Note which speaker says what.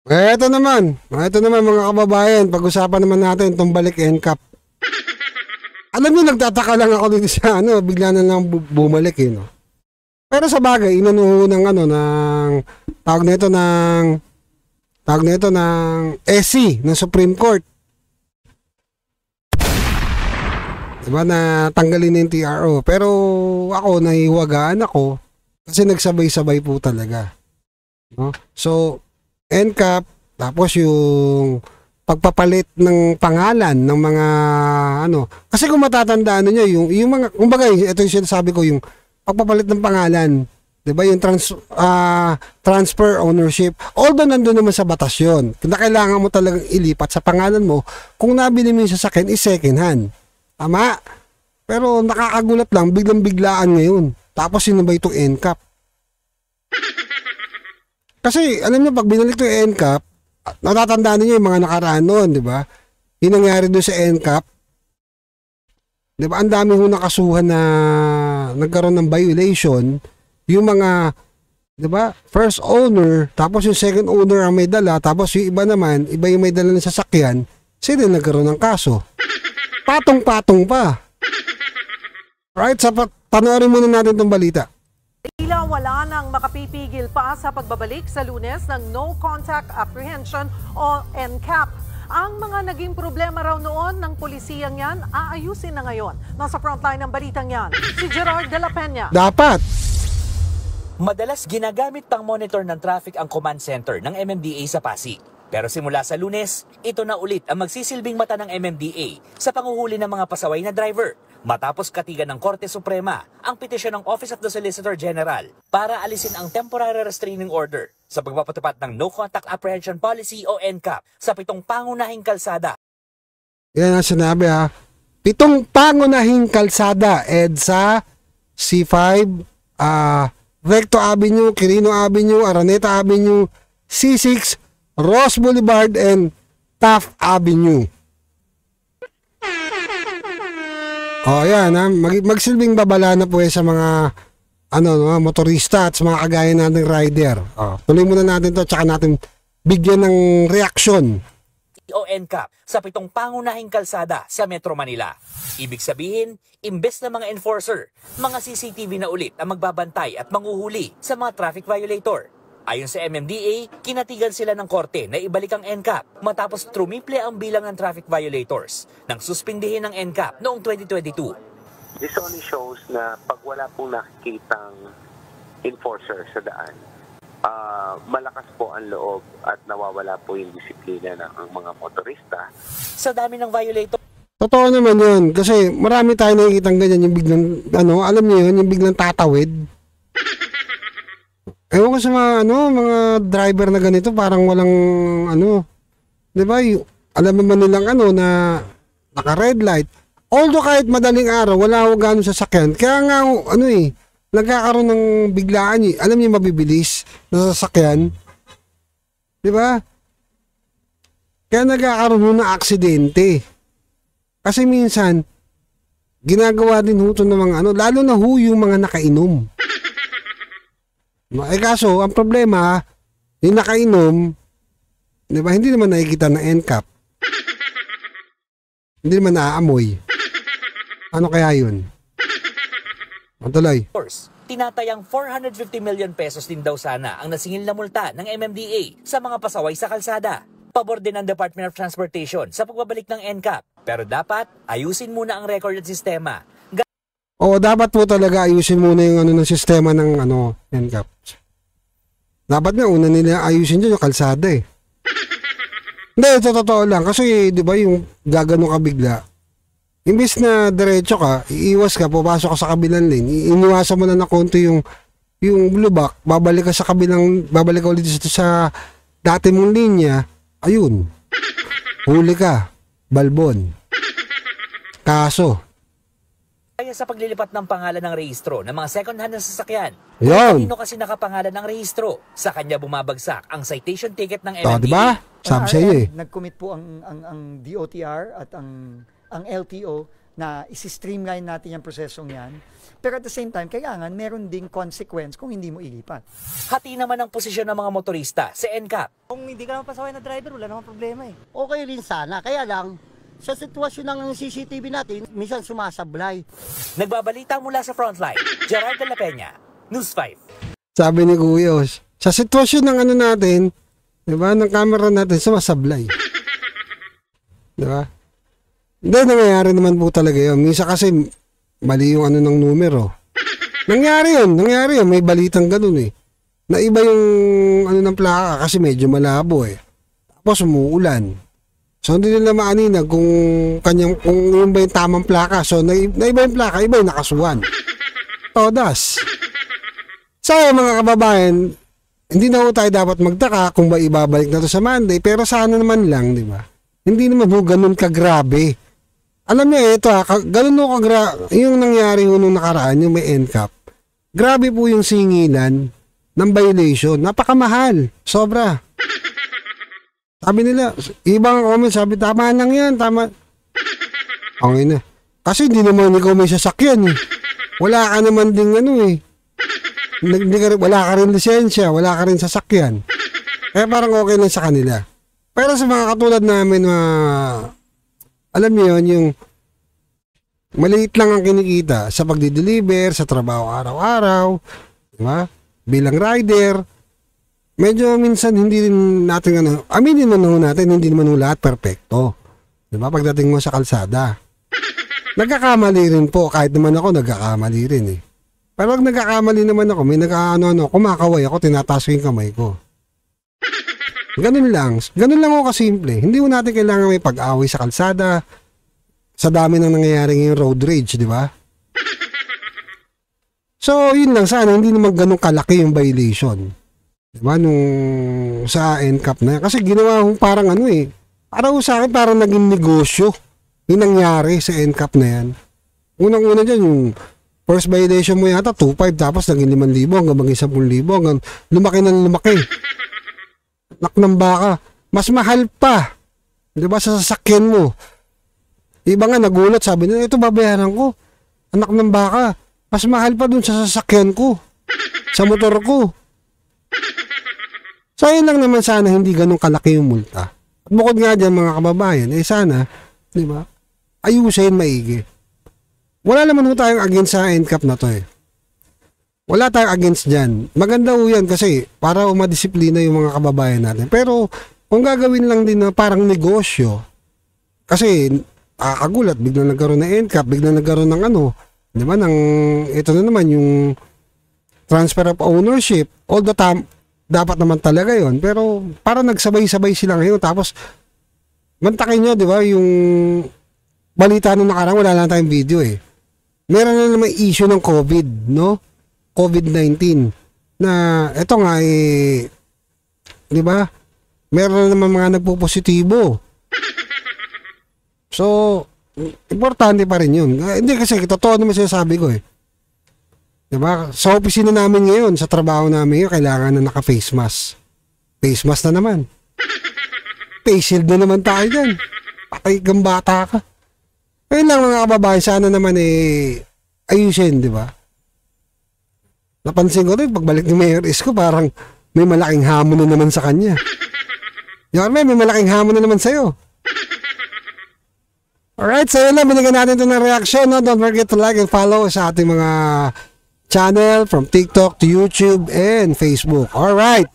Speaker 1: Ito naman mga kababayan, pag-usapan naman natin itong balik NCAP. Alam niyo, nagtataka lang ako dito sa bigla na lang bumalik no. Pero sa bagay, inanuho ng tawag na ito ng SC ng Supreme Court. Diba na tanggalin na yung TRO. Pero ako, nahiwagaan ako kasi nagsabay-sabay po talaga. No? So, NCAP, tapos yung pagpapalit ng pangalan ng mga kasi kung matatandaan niyo yung mga kumbaga ito yung sinasabi ko, yung pagpapalit ng pangalan, 'di ba, yung transfer ownership, although nandoon naman sa batas yun, kailangan mo talagang ilipat sa pangalan mo kung nabili mo yung sasakyan is second hand, tama. Pero nakakagulat lang, biglang-biglaan ngayon, tapos sino ba itong NCAP? Kasi alam niyo, pag binalik ito yung NCAP, natatandaan niyo yung mga nakaraan noon, di ba? Yung nangyari doon sa NCAP, di ba? Ang dami ho nakasuhan na nagkaroon ng violation, yung mga, di ba? First owner, tapos yung second owner ang may dala, tapos yung iba naman, iba yung may dala ng sasakyan, sila nagkaroon ng kaso. Patong-patong pa. Right? Panoorin muna natin itong balita.
Speaker 2: Tila wala nang makapipigil pa sa pagbabalik sa Lunes ng No Contact Apprehension o NCAP. Ang mga naging problema raw noon ng pulisiyang yan, aayusin na ngayon. Nasa frontline ng balitang yan, si Gerard de la Peña.
Speaker 1: Dapat.
Speaker 3: Madalas ginagamit pang monitor ng traffic ang command center ng MMDA sa Pasig. Pero simula sa Lunes, ito na ulit ang magsisilbing mata ng MMDA sa panguhuli ng mga pasaway na driver. Matapos katigan ng Korte Suprema ang petisyon ng Office of the Solicitor General para alisin ang Temporary Restraining Order sa pagpapatupad ng No Contact Apprehension Policy o NCAP sa 7 pangunahing kalsada.
Speaker 1: Yan ang sinabi 7 pangunahing kalsada, EDSA, C5, Recto Avenue, Quirino Avenue, Araneta Avenue, C6, Ross Boulevard, and Taft Avenue. Yan magsilbing babala na po sa mga motorista at sa mga kagaya nating rider. Tuloy muna natin to, tsaka natin bigyan ng reaksyon.
Speaker 3: O NCAP sa 7 pangunahing kalsada sa Metro Manila. Ibig sabihin, imbes na mga enforcer, mga CCTV na ulit ang magbabantay at manghuhuli sa mga traffic violator. Ayon sa MMDA, kinatigan sila ng korte na ibalik ang NCAP matapos trumiple ang bilang ng traffic violators nang suspindihin ng NCAP noong 2022.
Speaker 4: This only shows na pag wala pong nakikitang enforcer sa daan, malakas po ang loob at nawawala po yung disiplina ng mga motorista.
Speaker 3: Sa dami ng violator.
Speaker 1: Totoo naman yun, kasi marami tayo nakikitang ganyan, yung biglang, alam niyo yun, yung biglang tatawid. Ewan ko sa mga driver na ganito, parang walang, di ba, alam naman nilang na naka-red light. Although kahit madaling araw, wala ako gano'ng sasakyan. Kaya nga, nagkakaroon ng biglaan. Alam niyo, mabibilis na sasakyan. Di ba? Kaya nagkakaroon ng aksidente. Kasi minsan, ginagawa din ho ito ng mga lalo na ho yung mga nakainom. Kaso, ang problema, yung nakainom, di ba, hindi naman nakikita ng NCAP. Hindi naman naaamoy. Ano kaya yun? Matuloy.
Speaker 3: Tinatayang 450 million pesos din daw sana ang nasingil na multa ng MMDA sa mga pasaway sa kalsada. Pabor din ng Department of Transportation sa pagbabalik ng NCAP. Pero dapat, ayusin muna ang record at sistema.
Speaker 1: Dapat po talaga ayusin muna yung ng sistema ng NCAP. Dapat nga una nila ayusin dyan yung kalsada eh. Hindi, ito totoo lang. Kasi di ba yung gagano ka bigla, imbis na diretso ka, iiwas ka, papasok ka sa kabilang lane, iniwasan mo na konti yung lubak, babalik ka ulit sa dati mong linya, ayun, huli ka, balbon. Kaso,
Speaker 3: kaya sa paglilipat ng pangalan ng rehistro ng mga second-hand na sasakyan, kanino kasi nakapangalan ng rehistro, sa kanya bumabagsak ang citation ticket ng MMDA.
Speaker 1: Diba? Sabi sa iyo
Speaker 5: Nag-commit po ang DOTR at ang LTO na isi-streamline natin yung prosesong yan. Pero at the same time, kailangan meron ding consequence kung hindi mo ilipat.
Speaker 3: Hati naman ang posisyon ng mga motorista sa NCAP.
Speaker 6: Kung hindi ka mapasaway na driver, wala namang problema eh.
Speaker 7: Okay rin sana. Kaya lang, sa sitwasyon ng CCTV natin, minsan sumasablay.
Speaker 3: Nagbabalita mula sa Frontline, Gerard de la Peña, News 5.
Speaker 1: Sabi ni Kuyos, sa sitwasyon ng ano natin, di ba, ng camera natin, sumasablay. Di ba? Hindi, nangyayari naman po talaga yun. Minsan kasi, mali yung ano ng numero. Nangyari yun. May balitang ganun eh. Na iba yung ano ng plaka kasi medyo malabo eh. Tapos umuulan. So, hindi nila maaninag kung yun ba yung tamang plaka. So, na iba yung plaka, iba yung nakasuhan. Todas. So, mga kababayan, hindi na po tayo dapat magtaka kung ba ibabalik na to sa Monday. Pero sana naman lang, di ba? Hindi naman po ganun kagrabe. Alam niyo, ito ganun po kagrabe. Yung nangyari po nung nakaraan, yung may NCAP. Grabe po yung singilan ng violation. Napakamahal. Sobra. Sabi nila, ibang comment, sabi, tama lang yan, tama. Okay na. Kasi hindi naman ikaw may sasakyan eh. Wala ka naman ding ano eh. Wala ka rin lisensya, wala ka rin sasakyan. Kaya parang okay lang sa kanila. Pero sa mga katulad namin, alam niyo yun, yung maliit lang ang kinikita sa pagdi-deliver, sa trabaho araw-araw, diba? Bilang rider, medyo minsan hindi rin natin aminin naman natin, hindi naman lahat perfecto. Diba? Pagdating mo sa kalsada. Nagkakamali rin po, kahit naman ako nagkakamali rin eh. Pero pag nagkakamali naman ako, may kumakaway ako, tinataas ko yung kamay ko. Ganun lang ako kasimple. Hindi mo natin kailangan may pag-away sa kalsada, sa dami nang nangyayari ngayong road rage, di ba? So, yun lang sana, hindi naman ganun kalaki yung violation. Di ba? Nung sa NCAP na yan. Kasi ginawa kong parang para sa akin parang naging negosyo yung nangyari sa NCAP na yan. Unang-una dyan, yung first violation mo yata, 2.5, tapos naging 5,000 hanggang maging 10,000, hanggang lumaki ng lumaki. Anak ng baka. Mas mahal pa. Di ba sa sasakyan mo? Iba nga nagulat, sabi nila, ito babayaran ko. Anak ng baka. Mas mahal pa dun sa sasakyan ko. Sa motor ko. So, yun lang naman sana hindi ganun kalaki yung multa. At bukod nga dyan mga kababayan, sana, di ba, ayusin maigi. Wala naman ho tayong against sa NCAP na to eh. Wala tayong against dyan. Maganda ho yan kasi para madisiplina yung mga kababayan natin. Pero kung gagawin lang din na parang negosyo, kasi kakagulat, biglang nagkaroon ng NCAP, biglang nagkaroon ng di ba, ito na naman yung transfer of ownership. All the time, dapat naman talaga yon. Pero parang nagsabay-sabay sila ngayon. Tapos, mantakin nyo, di ba, yung balita nung nakarang, wala lang tayong video eh. Meron na naman issue ng COVID, no? COVID-19 na ito nga di ba? Meron na naman mga nagpo-positibo. So, importante pa rin yun. Hindi kasi totoo naman sinasabi ko eh. Di ba? Sa opisina namin ngayon, sa trabaho namin ngayon, kailangan na naka-face mask. Face mask na naman. Face shield na naman tayo dyan. Patay kang bata ka. Ayun lang mga kababayan, sana naman ayusin, di ba? Napansin ko rin, pagbalik ni Mayor Isko, parang may malaking hamon na naman sa kanya. Yorme, may malaking hamon na naman sa'yo. Alright, so yun lang, binigyan natin ito ng reaction. No? Don't forget to like and follow sa ating mga channel from TikTok to YouTube and Facebook. Alright.